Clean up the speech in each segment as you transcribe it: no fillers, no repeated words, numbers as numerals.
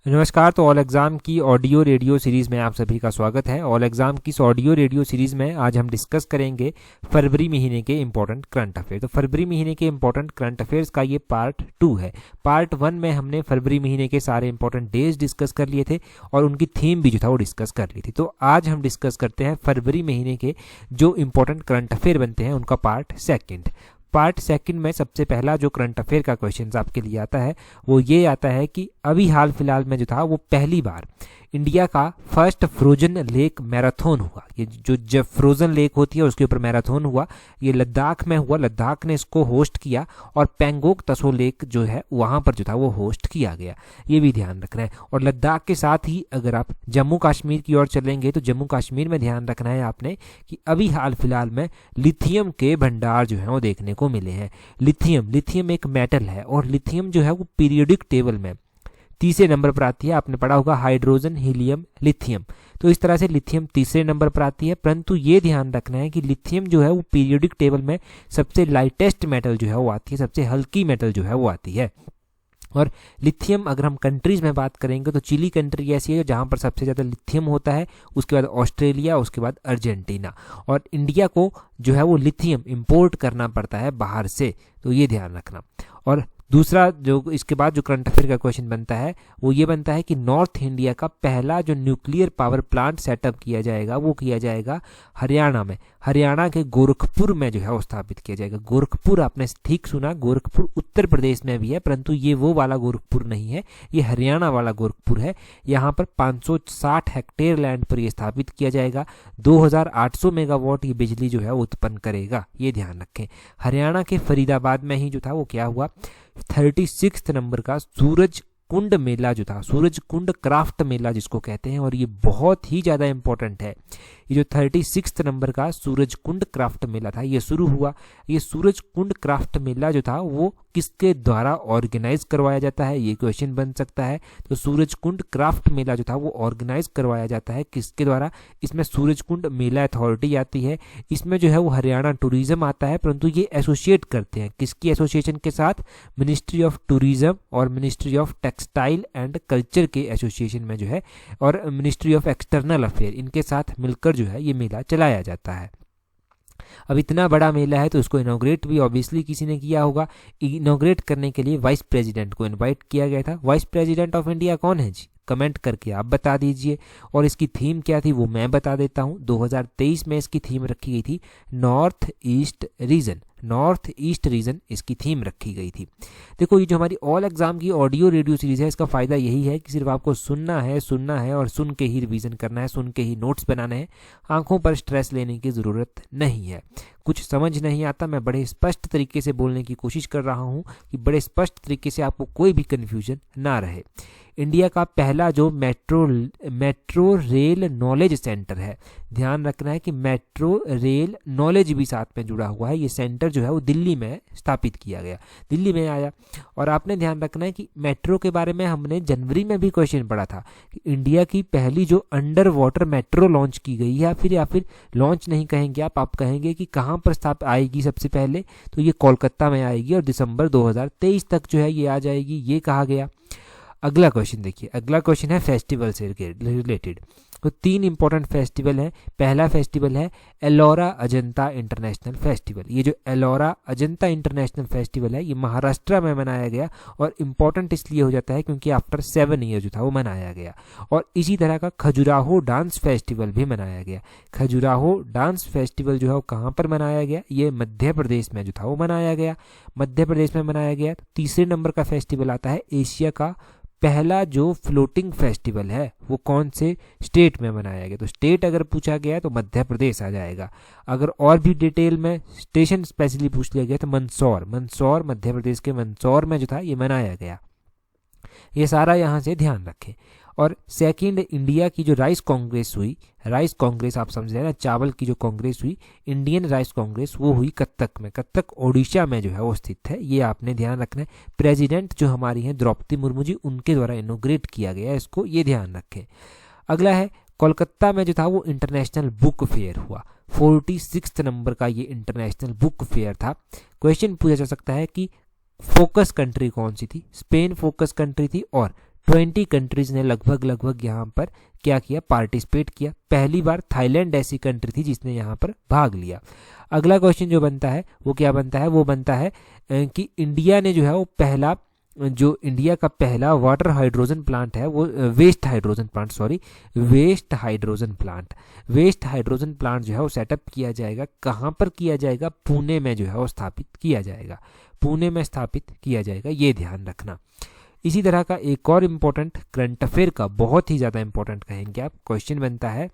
नमस्कार। तो all exam की ऑडियो रेडियो सीरीज़ में आप सभी का स्वागत है। ऑल एग्ज़ाम की इस ऑडियो रेडियो सीरीज़ में आज हम डिस्कस करेंगे फरवरी महीने के इंपॉर्टेंट करंट अफेयर। तो फरवरी महीने के इंपॉर्टेंट करंट अफेयर्स का ये पार्ट 2 है। पार्ट 1 में हमने फरवरी महीने के सारे इंपॉर्टेंट डेज डिस्कस कर लिए थे और उनकी थीम भी जो था वो डिस्कस कर ली थी। तो आज हम डिस्कस करते हैं फरवरी महीने के जो इंपॉर्टेंट करंट अफेयर बनते हैं उनका पार्ट सेकंड में सबसे पहला जो करंट अफेयर का क्वेश्चन आपके लिए आता है वो ये आता है कि अभी हाल फिलहाल में जो था वो पहली बार इंडिया का फर्स्ट फ्रोजन लेक मैराथन हुआ। ये जो जब फ्रोजन लेक होती है उसके ऊपर मैराथन हुआ, ये लद्दाख में हुआ। लद्दाख ने इसको होस्ट किया और पेंगोंग त्सो लेक जो है वहाँ पर जो था वो होस्ट किया गया। ये भी ध्यान रखना है। और लद्दाख के साथ ही अगर आप जम्मू कश्मीर की ओर चलेंगे तो जम्मू कश्मीर में ध्यान रखना है आपने कि अभी हाल फिलहाल में लिथियम के भंडार जो है वो देखने को मिले हैं। लिथियम एक मेटल है और लिथियम जो है वो पीरियोडिक टेबल में तीसरे नंबर पर आती है। आपने पढ़ा होगा हाइड्रोजन, हीलियम, लिथियम। तो इस तरह से लिथियम तीसरे नंबर पर आती है, परंतु ये ध्यान रखना है कि लिथियम जो है वो पीरियोडिक टेबल में सबसे लाइटेस्ट मेटल जो है वो आती है, सबसे हल्की मेटल जो है वो आती है। और लिथियम अगर हम कंट्रीज में बात करेंगे तो चिली कंट्री ऐसी है जहां पर सबसे ज़्यादा लिथियम होता है, उसके बाद ऑस्ट्रेलिया, उसके बाद अर्जेंटीना। और इंडिया को जो है वो लिथियम इंपोर्ट करना पड़ता है बाहर से, तो ये ध्यान रखना। और दूसरा जो इसके बाद जो करंट अफेयर का क्वेश्चन बनता है वो ये बनता है कि नॉर्थ इंडिया का पहला जो न्यूक्लियर पावर प्लांट सेटअप किया जाएगा वो किया जाएगा हरियाणा में। हरियाणा के गोरखपुर में जो है वो स्थापित किया जाएगा। गोरखपुर आपने ठीक सुना, गोरखपुर उत्तर प्रदेश में भी है, परंतु ये वो वाला गोरखपुर नहीं है, ये हरियाणा वाला गोरखपुर है। यहाँ पर 560 हेक्टेयर लैंड पर ये स्थापित किया जाएगा। 2800 मेगावाट ये बिजली जो है उत्पन्न करेगा, ये ध्यान रखें। हरियाणा के फरीदाबाद में ही जो था वो क्या हुआ, 36 नंबर का सूरज कुंड मेला जो था, सूरज कुंड क्राफ्ट मेला जिसको कहते हैं, और ये बहुत ही ज़्यादा इंपॉर्टेंट है। ये जो 36 नंबर का सूरज कुंड क्राफ्ट मेला था ये शुरू हुआ। ये सूरज कुंड क्राफ्ट मेला जो था वो किसके द्वारा ऑर्गेनाइज करवाया जाता है, ये क्वेश्चन बन सकता है। तो सूरज कुंड क्राफ्ट मेला जो था वो ऑर्गेनाइज करवाया जाता है किसके द्वारा, इसमें सूरज कुंड मेला अथॉरिटी आती है, इसमें जो है वो हरियाणा टूरिज्म आता है, परंतु ये एसोसिएट करते हैं किसकी एसोसिएशन के साथ, मिनिस्ट्री ऑफ टूरिज्म और ministry of textile and culture के एसोसिएशन में जो है, और मिनिस्ट्री ऑफ एक्सटर्नल अफेयर, इनके साथ मिलकर जो है ये मेला चलाया जाता है। अब इतना बड़ा मेला है तो उसको इनॉग्रेट भी ऑब्वियसली किसी ने किया होगा। इनॉग्रेट करने के लिए वाइस प्रेसिडेंट को इनवाइट किया गया था। वाइस प्रेसिडेंट ऑफ इंडिया कौन है जी, कमेंट करके आप बता दीजिए। और इसकी थीम क्या थी वो मैं बता देता हूँ। 2023 में इसकी थीम रखी गई थी नॉर्थ ईस्ट रीजन इसकी थीम रखी गई थी। देखो ये जो हमारी ऑल एग्जाम की ऑडियो रेडियो सीरीज है इसका फ़ायदा यही है कि सिर्फ आपको सुनना है और सुन के ही रिवीजन करना है, सुन के ही नोट्स बनाने हैं। आंखों पर स्ट्रेस लेने की ज़रूरत नहीं है। कुछ समझ नहीं आता, मैं बड़े स्पष्ट तरीके से बोलने की कोशिश कर रहा हूँ कि बड़े स्पष्ट तरीके से आपको कोई भी कन्फ्यूजन ना रहे। इंडिया का पहला जो मेट्रो रेल नॉलेज सेंटर है, ध्यान रखना है कि मेट्रो रेल नॉलेज भी साथ में जुड़ा हुआ है। ये सेंटर जो है वो दिल्ली में स्थापित किया गया, दिल्ली में आया। और आपने ध्यान रखना है कि मेट्रो के बारे में हमने जनवरी में भी क्वेश्चन पढ़ा था कि इंडिया की पहली जो अंडर वाटर मेट्रो लॉन्च की गई है, या फिर लॉन्च नहीं कहेंगे आप कहेंगे कि कहाँ पर स्थापित आएगी सबसे पहले, तो ये कोलकाता में आएगी और दिसंबर 2023 तक जो है ये आ जाएगी, ये कहा गया। अगला क्वेश्चन देखिए, अगला क्वेश्चन है फेस्टिवल से रिलेटेड। तो 3 इंपॉर्टेंट फेस्टिवल है। पहला फेस्टिवल है एलोरा अजंता इंटरनेशनल फेस्टिवल। ये जो एलोरा अजंता इंटरनेशनल फेस्टिवल है ये महाराष्ट्र में मनाया गया और इम्पॉर्टेंट इसलिए हो जाता है क्योंकि आफ्टर 7 ईयर जो था वो मनाया गया। और इसी तरह का खजुराहो डांस फेस्टिवल भी मनाया गया। खजुराहो डांस फेस्टिवल जो है वो कहाँ पर मनाया गया, ये मध्य प्रदेश में जो था वो मनाया गया, मध्य प्रदेश में मनाया गया। तीसरे नंबर का फेस्टिवल आता है एशिया का पहला जो फ्लोटिंग फेस्टिवल है वो कौन से स्टेट में मनाया गया। तो स्टेट अगर पूछा गया है तो मध्य प्रदेश आ जाएगा। अगर और भी डिटेल में स्टेशन स्पेशली पूछ लिया गया तो मंदसौर मध्य प्रदेश के मंदसौर में जो था ये मनाया गया। ये सारा यहाँ से ध्यान रखें। और सेकंड, इंडिया की जो राइस कांग्रेस हुई, राइस कांग्रेस आप समझ रहे हैं ना, चावल की जो कांग्रेस हुई, इंडियन राइस कांग्रेस, वो हुई कत्तक में। कत्तक ओडिशा में जो है वो स्थित है, ये आपने ध्यान रखना है। प्रेसिडेंट जो हमारी हैं द्रौपदी मुर्मू जी, उनके द्वारा इनोग्रेट किया गया, इसको ये ध्यान रखें। अगला है कोलकाता में जो था वो इंटरनेशनल बुक फेयर हुआ। 46 नंबर का ये इंटरनेशनल बुक फेयर था। क्वेश्चन पूछा जा सकता है कि फोकस कंट्री कौन सी थी, स्पेन फोकस कंट्री थी और 20 कंट्रीज ने लगभग यहाँ पर क्या किया, पार्टिसिपेट किया। पहली बार थाईलैंड ऐसी कंट्री थी जिसने यहाँ पर भाग लिया। अगला क्वेश्चन जो बनता है वो क्या बनता है, वो बनता है कि इंडिया ने जो है वो पहला, जो इंडिया का पहला वाटर हाइड्रोजन प्लांट है वो वेस्ट हाइड्रोजन प्लांट जो है वो सेटअप किया जाएगा। कहाँ पर किया जाएगा, पुणे में जो है वो स्थापित किया जाएगा, ये ध्यान रखना। इसी तरह का एक और इम्पोर्टेंट करंट अफेयर का, बहुत ही ज़्यादा इम्पोर्टेंट कहेंगे आप, क्वेश्चन बनता है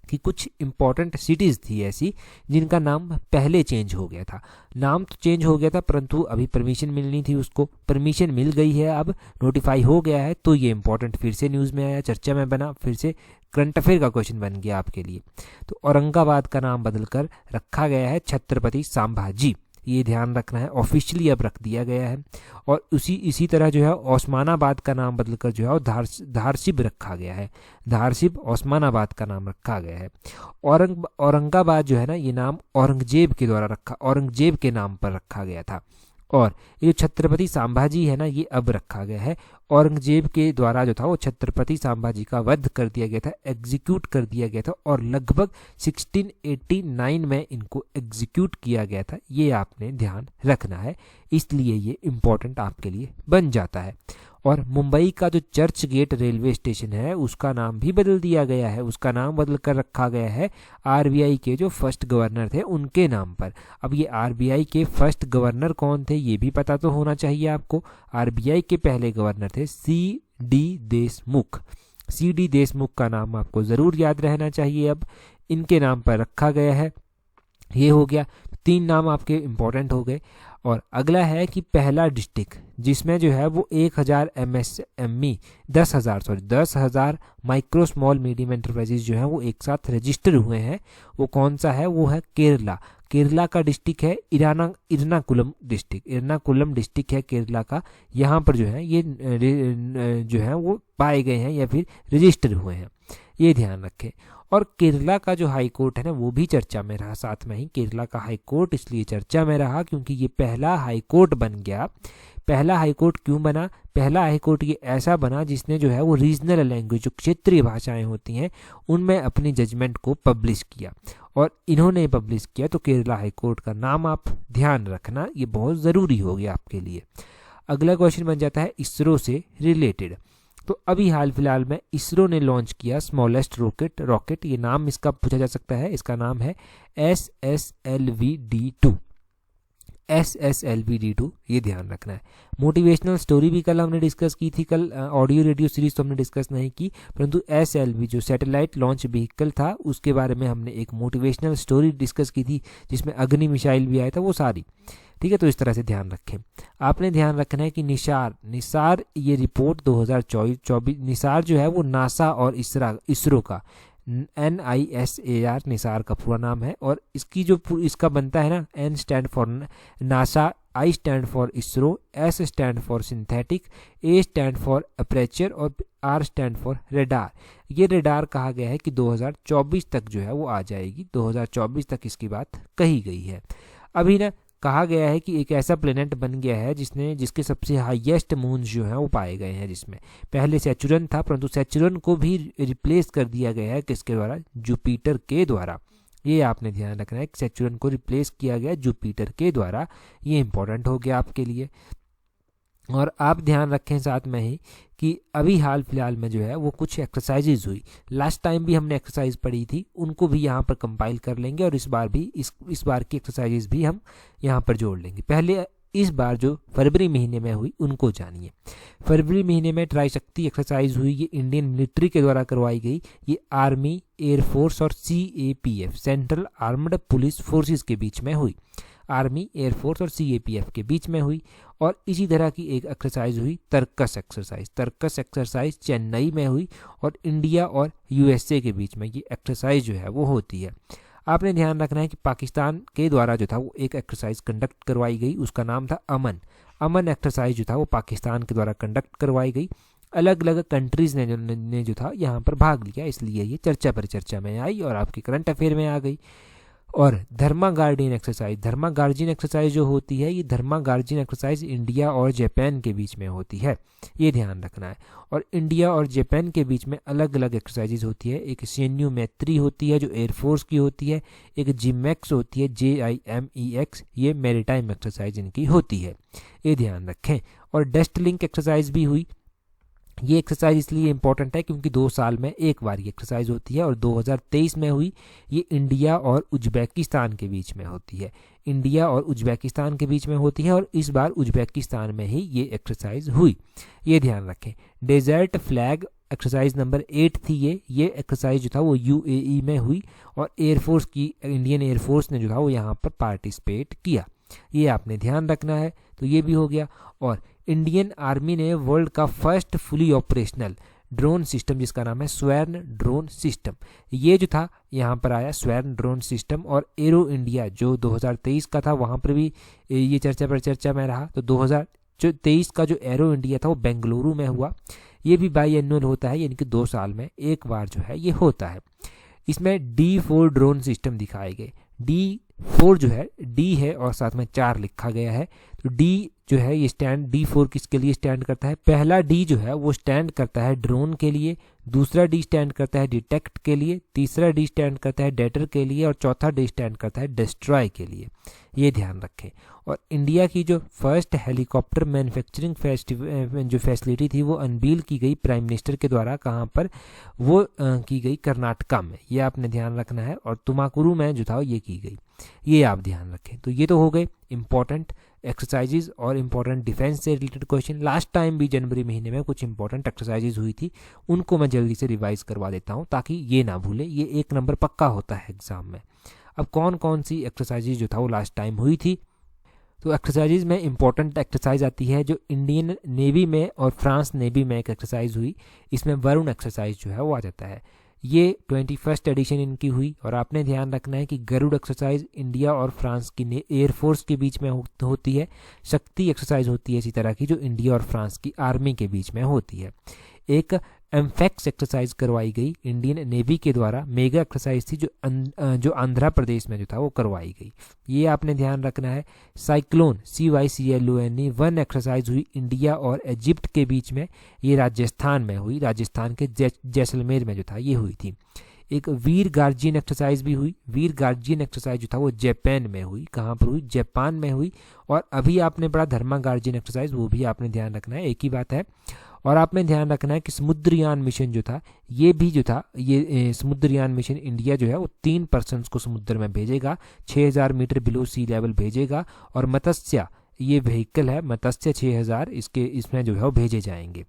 कि कुछ इम्पॉर्टेंट सिटीज़ थी ऐसी जिनका नाम पहले चेंज हो गया था। नाम तो चेंज हो गया था परंतु अभी परमिशन मिलनी थी, उसको परमिशन मिल गई है, अब नोटिफाई हो गया है, तो ये इम्पोर्टेंट फिर से न्यूज़ में आया, चर्चा में बना, फिर से करंट अफेयर का क्वेश्चन बन गया आपके लिए। तो औरंगाबाद का नाम बदलकर रखा गया है छत्रपति संभाजी, ये ध्यान रखना है, ऑफिशियली अब रख दिया गया है। और इसी तरह जो है ओस्मानाबाद का नाम बदलकर जो है धारसिब रखा गया है, धारसिब ओस्मानाबाद का नाम रखा गया है। औरंगाबाद जो है ना, ये नाम औरंगजेब के नाम पर रखा गया था। और ये छत्रपति संभाजी है ना, ये अब रखा गया है, औरंगजेब के द्वारा जो था वो छत्रपति संभाजी का वध कर दिया गया था, एग्जीक्यूट कर दिया गया था, और लगभग 1689 में इनको एग्जीक्यूट किया गया था। ये आपने ध्यान रखना है, इसलिए ये इम्पोर्टेंट आपके लिए बन जाता है। और मुंबई का जो चर्च गेट रेलवे स्टेशन है उसका नाम भी बदल दिया गया है, उसका नाम बदल कर रखा गया है आरबीआई के जो फर्स्ट गवर्नर थे उनके नाम पर। अब ये आरबीआई के फर्स्ट गवर्नर कौन थे ये भी पता तो होना चाहिए आपको। आरबीआई के पहले गवर्नर थे सी डी देशमुख का नाम आपको ज़रूर याद रहना चाहिए, अब इनके नाम पर रखा गया है। ये हो गया, 3 नाम आपके इम्पोर्टेंट हो गए। और अगला है कि पहला डिस्ट्रिक्ट जिसमें जो है वो 1000 MSME 10,000 micro small medium enterprises जो है वो एक साथ रजिस्टर हुए हैं, वो कौन सा है, वो है केरला का डिस्ट्रिक्ट है इरनाकुलम डिस्ट्रिक्ट है केरला का। यहाँ पर जो है ये जो है वो पाए गए हैं या फिर रजिस्टर हुए हैं, ये ध्यान रखें। और केरला का जो हाई कोर्ट है ना वो भी चर्चा में रहा साथ में ही। केरला का हाई कोर्ट इसलिए चर्चा में रहा क्योंकि ये पहला हाई कोर्ट बन गया। पहला हाई कोर्ट क्यों बना, पहला हाई कोर्ट ये ऐसा बना जिसने जो है वो रीजनल लैंग्वेज, जो क्षेत्रीय भाषाएं होती हैं, उनमें अपनी जजमेंट को पब्लिश किया, और इन्होंने पब्लिश किया। तो केरला हाई कोर्ट का नाम आप ध्यान रखना, ये बहुत ज़रूरी हो गया आपके लिए। अगला क्वेश्चन बन जाता है इसरो से रिलेटेड। तो अभी हाल फिलहाल में इसरो ने लॉन्च किया स्मॉलेस्ट रॉकेट, ये नाम इसका पूछा जा सकता है, इसका नाम है SSLV-D2, ये ध्यान रखना है। मोटिवेशनल स्टोरी भी कल हमने डिस्कस की थी, कल ऑडियो रेडियो सीरीज तो हमने डिस्कस नहीं की, परंतु SLV जो सैटेलाइट लॉन्च व्हीकल था उसके बारे में हमने एक मोटिवेशनल स्टोरी डिस्कस की थी जिसमें अग्नि मिसाइल भी आया था, वो सारी, ठीक है। तो इस तरह से ध्यान रखें। आपने ध्यान रखना है कि निसार ये रिपोर्ट 2024 निसार जो है वो नासा और इसरो का NISAR निसार का पूरा नाम है, और इसकी जो इसका बनता है ना, N stand for NASA, I stand for ISRO, S stand for synthetic, A stand for aperture और R स्टैंड फॉर रेडार। ये रेडार कहा गया है कि 2024 तक जो है वो आ जाएगी, 2024 तक इसकी बात कही गई है। अभी ना कहा गया है कि एक ऐसा प्लेनेट बन गया है जिसके सबसे हाईएस्ट मून्स जो हैं वो पाए गए हैं, जिसमें पहले सैचुरन था परंतु सैचुरन को भी रिप्लेस कर दिया गया है किसके द्वारा, जुपिटर के द्वारा। ये आपने ध्यान रखना है कि सैचुरन को रिप्लेस किया गया जुपिटर के द्वारा, ये इंपॉर्टेंट हो गया आपके लिए। और आप ध्यान रखें साथ में ही कि अभी हाल फिलहाल में जो है वो कुछ एक्सरसाइजेज हुई, लास्ट टाइम भी हमने एक्सरसाइज पढ़ी थी, उनको भी यहाँ पर कंपाइल कर लेंगे, और इस बार भी इस बार की एक्सरसाइजेज भी हम यहाँ पर जोड़ लेंगे। पहले इस बार जो फरवरी महीने में हुई उनको जानिए। फरवरी महीने में ट्राई शक्ति एक्सरसाइज हुई, ये इंडियन मिलिट्री के द्वारा करवाई गई, ये आर्मी, एयरफोर्स और CAPF central armed police forces के बीच में हुई, आर्मी, एयरफोर्स और CAPF के बीच में हुई। और इसी तरह की एक एक्सरसाइज हुई तर्कस एक्सरसाइज चेन्नई में हुई, और इंडिया और USA के बीच में ये एक्सरसाइज जो है वो होती है। आपने ध्यान रखना है कि पाकिस्तान के द्वारा जो था वो एक एक्सरसाइज कंडक्ट करवाई गई, उसका नाम था अमन एक्सरसाइज जो था वो पाकिस्तान के द्वारा कंडक्ट करवाई गई। अलग अलग कंट्रीज ने जो था यहाँ पर भाग लिया, इसलिए ये चर्चा में आई और आपके करंट अफेयर में आ गई। और धर्मा गार्डियन एक्सरसाइज जो होती है, ये धर्मा गार्डियन एक्सरसाइज इंडिया और जापान के बीच में होती है, ये ध्यान रखना है। और इंडिया और जापान के बीच में अलग अलग एक्सरसाइजेज होती है। एक CNU मैत्री होती है जो एयरफोर्स की होती है, एक जिमेक्स होती है JIMEX, ये मैरीटाइम एक्सरसाइज इनकी होती है, ये ध्यान रखें। और डेस्ट लिंक एक्सरसाइज भी हुई। ये एक्सरसाइज इसलिए इंपॉर्टेंट है क्योंकि 2 साल में एक बार ये एक्सरसाइज होती है और 2023 में हुई। ये इंडिया और उज्बेकिस्तान के बीच में होती है, इंडिया और उज्बेकिस्तान के बीच में होती है और इस बार उज्बेकिस्तान में ही ये एक्सरसाइज हुई, ये ध्यान रखें। डेजर्ट फ्लैग एक्सरसाइज नंबर 8 थी ये एक्सरसाइज जो था वो UAE में हुई और एयरफोर्स की, इंडियन एयरफोर्स ने जो था वो यहाँ पर पार्टिसिपेट किया, ये आपने ध्यान रखना है। तो ये भी हो गया। और इंडियन आर्मी ने वर्ल्ड का first fully operational drone system जिसका नाम है स्वर्ण ड्रोन सिस्टम, ये जो था यहाँ पर आया स्वर्ण ड्रोन सिस्टम। और एरो इंडिया जो 2023 का था वहाँ पर भी ये चर्चा में रहा। तो 2023 का जो एरो इंडिया था वो बेंगलुरु में हुआ। ये भी बाई एनुअल होता है, यानी कि 2 साल में एक बार जो है ये होता है। इसमें D4 ड्रोन सिस्टम दिखाए गए। D4 जो है D है और साथ में 4 लिखा गया है। तो D जो है ये D4 किसके लिए स्टैंड करता है? पहला D जो है वो स्टैंड करता है ड्रोन के लिए, दूसरा D स्टैंड करता है डिटेक्ट के लिए, तीसरा D स्टैंड करता है डेटर के लिए और चौथा D स्टैंड करता है डिस्ट्रॉय के लिए, ये ध्यान रखें। और इंडिया की जो फर्स्ट हेलीकॉप्टर मैन्युफैक्चरिंग जो फैसिलिटी थी वो अनवील की गई प्राइम मिनिस्टर के द्वारा, कहाँ पर? वो की गई कर्नाटका में, ये आपने ध्यान रखना है। और तुमाकुरू में जो था ये की गई, ये आप ध्यान रखें। तो ये तो हो गए इंपॉर्टेंट एक्सरसाइजेज और इंपॉर्टेंट डिफेंस से रिलेटेड क्वेश्चन। लास्ट टाइम भी जनवरी महीने में कुछ इंपॉर्टेंट एक्सरसाइजेज हुई थी, उनको मैं जल्दी से रिवाइज करवा देता हूँ ताकि ये ना भूले, ये 1 नंबर पक्का होता है एग्जाम में। अब कौन कौन सी एक्सरसाइजेज जो था वो लास्ट टाइम हुई थी? तो एक्सरसाइजेज में इंपॉर्टेंट एक्सरसाइज आती है जो इंडियन नेवी में और फ्रांस नेवी में एक एक्सरसाइज हुई, इसमें वरुण एक्सरसाइज जो है वो आ जाता है। ये 21st एडिशन इनकी हुई। और आपने ध्यान रखना है कि गरुड़ एक्सरसाइज इंडिया और फ्रांस की एयरफोर्स के बीच में होती है। शक्ति एक्सरसाइज होती है इसी तरह की जो इंडिया और फ्रांस की आर्मी के बीच में होती है। एक एम्फेक्स एक्सरसाइज करवाई गई इंडियन नेवी के द्वारा, मेगा एक्सरसाइज थी जो आंध्र प्रदेश में जो था वो करवाई गई, ये आपने ध्यान रखना है। साइक्लोन CYCLONE 1 एक्सरसाइज हुई इंडिया और इजिप्ट के बीच में, ये राजस्थान में हुई, राजस्थान के जैसलमेर में जो था ये हुई थी। एक वीर गार्जियन एक्सरसाइज भी हुई। वीर गार्जियन एक्सरसाइज जो था वो जापान में हुई, कहाँ पर हुई? जापान में हुई। और अभी आपने पढ़ा धर्मा गार्जियन एक्सरसाइज, वो भी आपने ध्यान रखना है, एक ही बात है। और आपने ध्यान रखना है कि समुद्रयान मिशन जो था ये भी जो था ये समुद्रयान मिशन इंडिया जो है वो 3 पर्सन्स को समुद्र में भेजेगा, 6000 मीटर बिलो सी लेवल भेजेगा। और मत्स्य ये व्हीकल है, मत्स्य 6000 इसमें जो है वो भेजे जाएंगे,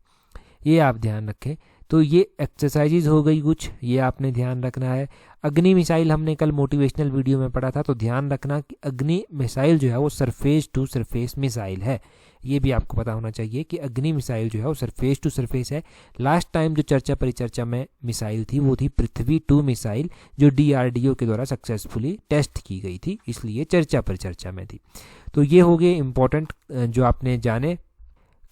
ये आप ध्यान रखें। तो ये एक्सरसाइजेज हो गई कुछ, ये आपने ध्यान रखना है। अग्नि मिसाइल हमने कल मोटिवेशनल वीडियो में पढ़ा था, तो ध्यान रखना कि अग्नि मिसाइल जो है वो सरफेस टू सरफेस मिसाइल है, ये भी आपको पता होना चाहिए कि अग्नि मिसाइल जो है वो सरफेस टू सरफेस है। लास्ट टाइम जो चर्चा परिचर्चा में मिसाइल थी वो थी पृथ्वी 2 मिसाइल जो DRDO के द्वारा सक्सेसफुली टेस्ट की गई थी, इसलिए चर्चा परिचर्चा में थी। तो ये हो गए इंपॉर्टेंट जो आपने जाने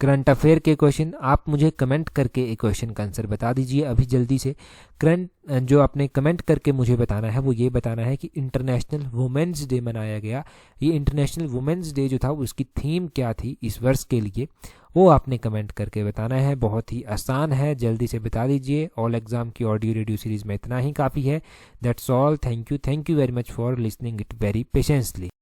करंट अफेयर के क्वेश्चन। आप मुझे कमेंट करके एक क्वेश्चन का आंसर बता दीजिए अभी जल्दी से। करंट जो आपने कमेंट करके मुझे बताना है वो ये बताना है कि इंटरनेशनल वुमेंस डे मनाया गया, ये इंटरनेशनल वुमेंस डे जो था उसकी थीम क्या थी इस वर्ष के लिए, वो आपने कमेंट करके बताना है। बहुत ही आसान है, जल्दी से बता दीजिए। ऑल एग्जाम की ऑडियो रेडियो सीरीज में इतना ही काफ़ी है। That's all, thank you very much for listening it very patiently.